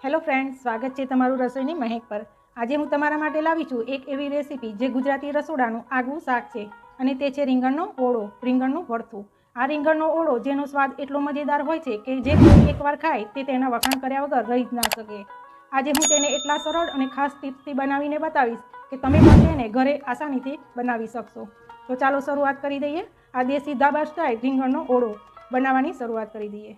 Hello friends, સ્વાગત છે તમારું રસોઈની મહેક પર। આજે હું તમારા માટે લાવી છું એક એવી રેસીપી જે ગુજરાતી રસોડાનું આગવું શાક છે અને તે છે રીંગણનો ઓળો, રીંગણનું ભરથું। આ રીંગણનો ઓળો જેનો સ્વાદ એટલો મજેદાર હોય છે કે જે કોઈ એકવાર ખાય તે તેના વખાણ કર્યા વગર રહી જ ના શકે। આજે હું તેને એટલા સરળ અને ખાસ ટિપ્સથી બનાવીને બતાવીશ કે તમે પણ તેને ઘરે આસાનીથી બનાવી શકશો। તો ચાલો શરૂઆત કરી દઈએ। આ દેશી ધાબા સ્ટાઇલ રીંગણનો ઓળો બનાવવાની શરૂઆત કરી દઈએ।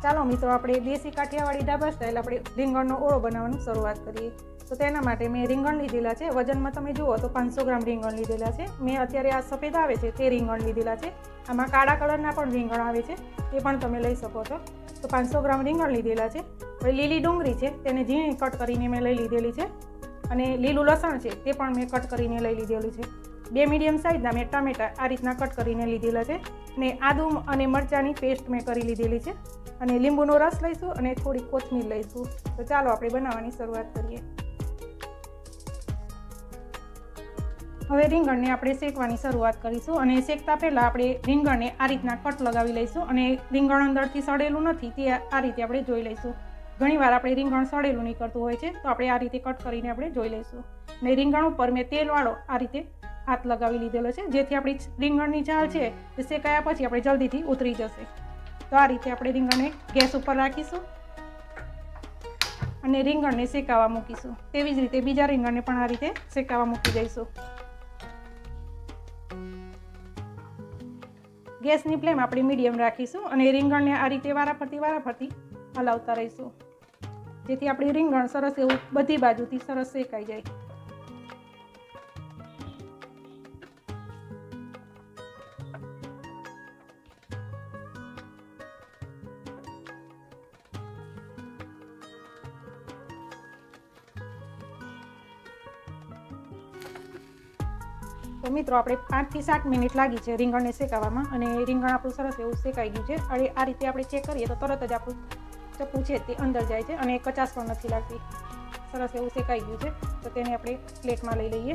ચાલો મિત્રો, આપણે દેશી કાઠિયાવાડી ધાબા સ્ટાઇલ આપણે રીંગણનો ઓળો બનાવવાનું શરૂઆત કરીએ। તો તેના માટે મેં રીંગણ લીધેલા છે। વજનમાં તમે જુઓ તો 500 ગ્રામ રીંગણ લીધેલા છે। મેં અત્યારે આ સફેદ આવે છે તે રીંગણ લીધેલા છે। આમાં કાળા કલરના પણ રીંગણ આવે છે, એ પણ તમે લઈ શકો છો। તો 500 ગ્રામ રીંગણ લીધેલા છે। હવે લીલી ડુંગળી છે તેને ઝીણી કટ કરીને મેં લઈ લીધેલી છે અને લીલું લસણ છે તે પણ મેં કટ કરીને લઈ લીધેલું છે। 2 મીડિયમ સાઇઝના મેં ટામેટા આ રીતના કટ કરીને લીધેલા છે અને આદુ અને મરચાંની પેસ્ટ મેં કરી લીધેલી છે અને લીંબુનો રસ લઈશું અને થોડી કોથમીર લઈશું। તો ચાલો આપણે બનાવવાની શરૂઆત કરીએ। હવે રીંગણને આપણે શેકવાની શરૂઆત કરીશું અને શેકતા પહેલાં આપણે રીંગણને આ રીતના કટ લગાવી લઈશું અને રીંગણ અંદરથી સડેલું નથી તે આ રીતે આપણે જોઈ લઈશું। ઘણીવાર આપણે રીંગણ સડેલું નીકળતું હોય છે તો આપણે આ રીતે કટ કરીને આપણે જોઈ લઈશું। અને રીંગણ ઉપર મેં તેલવાળો આ રીતે હાથ લગાવી લીધેલો છે જેથી આપણી રીંગણની છાલ છે તે શેકાયા પછી આપણે જલ્દીથી ઉતરી જશે। તો આ રીતે આપણે રીંગણને ગેસ ઉપર રાખીશું અને રીંગણને શેકાવા મૂકીશું। તેવી જ રીતે બીજા રીંગણને પણ આ રીતે શેકાવા મૂકી દઈશું। ગેસની ફ્લેમ આપણે મીડિયમ રાખીશું અને રીંગણને આ રીતે વારાફરતી હલાવતા રહીશું જેથી આપણી રીંગણ સરસ એવું બધી બાજુથી સરસ શેકાઈ જાય। તો મિત્રો, આપણે 5 થી 7 મિનિટ લાગી છે રીંગણને શેકાવામાં અને રીંગણ આપણું સરસ એવું શેકાઈ ગયું છે। અને આ રીતે આપણે ચેક કરીએ તો તરત જ આપણું ચપ્પુ છે તે અંદર જાય છે અને કચાશ પણ નથી લાગતી। સરસ એવું શેકાઈ ગયું છે તો તેને આપણે પ્લેટમાં લઈ લઈએ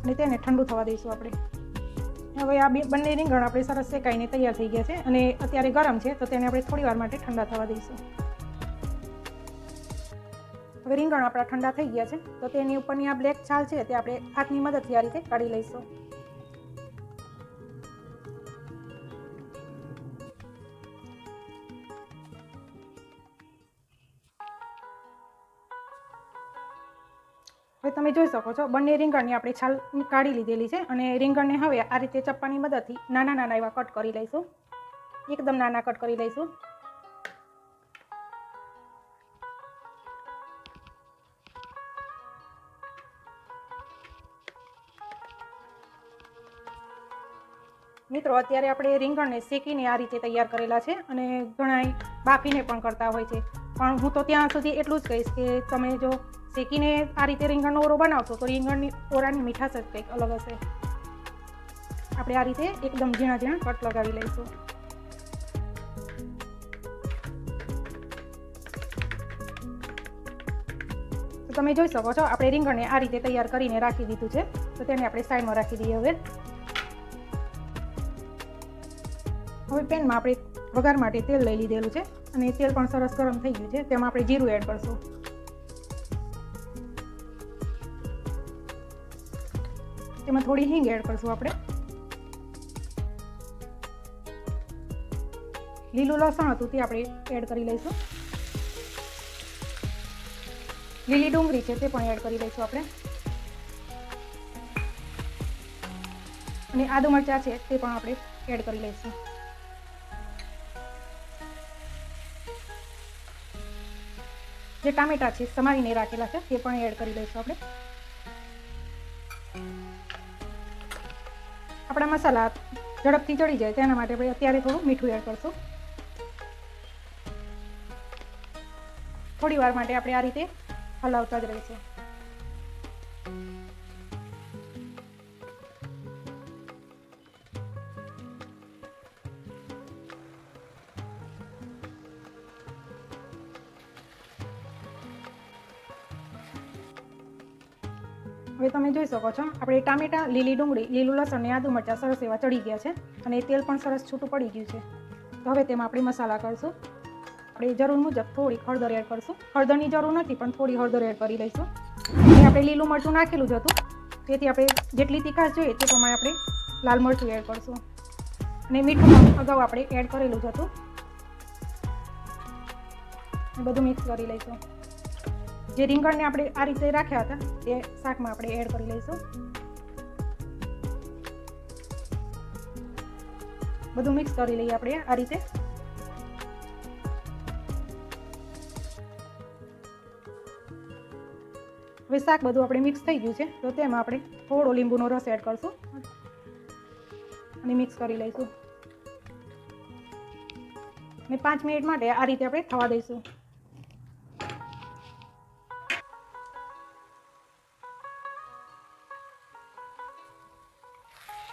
અને તેને ઠંડુ થવા દઈશું આપણે। હવે આ બંને રીંગણ આપણે સરસ શેકાઈને તૈયાર થઈ ગયા છે અને અત્યારે ગરમ છે તો તેને આપણે થોડી વાર માટે ઠંડા થવા દઈશું। હવે રીંગણ આપણા ઠંડા થઈ ગયા છે તો તેની ઉપરની આ બ્લેક છાલ છે તે આપણે હાથની મદદથી આ રીતે કાઢી લઈશું। હવે તમે જોઈ શકો છો બંને રીંગણની આપણે છાલ કાઢી લીધેલી છે અને રીંગણને હવે આ રીતે ચપ્પાની મદદથી નાના નાના એવા કટ કરી લઈશું। એકદમ નાના કટ કરી લઈશું। મિત્રો, અત્યારે આપણે રીંગણને શેકીને આ રીતે તૈયાર કરેલા છે અને ઘણા બાફીને પણ કરતા હોય છે, પણ હું તો ત્યાં સુધી એટલું જ કહીશ કે તમે જો શેકીને આ રીતે રીંગણનો ઓળો બનાવશો તો રીંગણની ઓળાની મીઠાશ જ કંઈક અલગ હશે। આપણે આ રીતે એકદમ ઝીણા ઝીણા કટ લગાવી લઈશું। તો તમે જોઈ શકો છો આપણે રીંગણને આ રીતે તૈયાર કરીને રાખી દીધું છે તો તેને આપણે સાઈડમાં રાખી દઈએ। હવે પેનમાં આપણે વઘાર માટે તેલ લઈ લીધેલું છે અને તેલ પણ સરસ ગરમ થઈ ગયું છે। તેમાં આપણે જીરું એડ કરશું। તેમાં થોડી હિંગ એડ કરશું આપણે। લીલું લસણ હતું તે આપણે એડ કરી લઈશું। લીલી ડુંગળી છે તે પણ એડ કરી લઈશું આપણે અને આદુ મરચાં છે તે પણ આપણે એડ કરી લઈશું। જે ટામેટા છે સમારીને રાખેલા છે તે પણ એડ કરી લઈશું આપણે। આપણા મસાલા ઝડપથી ચડી જાય તેના માટે આપણે અત્યારે થોડું મીઠું એડ કરશું। થોડી વાર માટે આપણે આ રીતે હલાવતા જ રહીશું। હવે તમે જોઈ શકો છો આપણે ટામેટાં, લીલી ડુંગળી, લીલું લસણ ને આદુ મરચાં સરસ એવા ચડી ગયા છે અને તેલ પણ સરસ છૂટું પડી ગયું છે. તો હવે તેમાં આપણે મસાલા કરશું. આપણે જરૂર મુજબ થોડી હળદર એડ કરશું. હળદરની જરૂર નથી પણ થોડી હળદર એડ કરી લઈશું. અને આપણે લીલું મરચું નાખેલું જ હતું, તેથી આપણે જેટલી તીખાશ જોઈએ તે પ્રમાણે આપણે લાલ મરચું એડ કરશું. અને મીઠું પણ અગાઉ આપણે એડ કરેલું જ હતું. બધું મિક્સ કરી લઈશું. જે રીંગણને આપણે આ રીતે રાખ્યા હતા તે શાકમાં આપણે એડ કરી લઈશું. બધું મિક્સ કરી લઈએ આપણે આ રીતે. હવે શાક બધું આપણે મિક્સ થઈ ગયું છે તો તેમાં આપણે થોડો લીંબુનો રસ એડ કરશું અને મિક્સ કરી લઈશું. અને 5 મિનિટ માટે આ રીતે આપણે થવા દઈશું.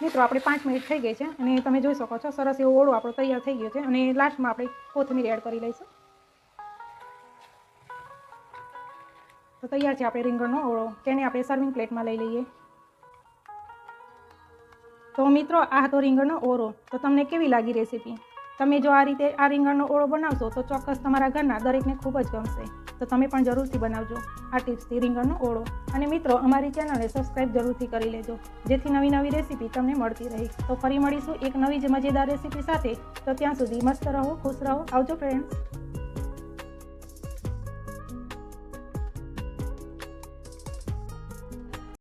મિત્રો આપણે 5 મિનિટ થઈ ગઈ છે અને તમે જોઈ શકો છો સરસ એવો ઓળો આપણો તૈયાર થઈ ગયો છે. અને લાસ્ટમાં આપણે કોથમીર એડ કરી લઈશું. તો તૈયાર છે આપણે રીંગણનો ઓળો. તેને આપણે સર્વિંગ પ્લેટમાં લઈ લઈએ. તો મિત્રો આ હતો રીંગણનો ઓળો. તો તમને કેવી લાગી રેસીપી? તમે જો આ રીતે આ રીંગણનો ઓળો બનાવશો તો ચોક્કસ તમારા ઘરના દરેકને ખૂબ જ ગમશે. તો તમે પણ જરૂરથી બનાવજો આ ટિપ્સથી રીંગણનો ઓળો. અને મિત્રો અમારી ચેનલને સબસ્ક્રાઈબ જરૂરથી કરી લેજો જેથી નવી નવી રેસીપી તમને મળતી રહે. તો ફરી મળીશું એક નવી જ મજેદાર રેસીપી સાથે. તો ત્યાં સુધી મસ્ત રહો, ખુશ રહો. આવજો ફ્રેન્ડ્સ.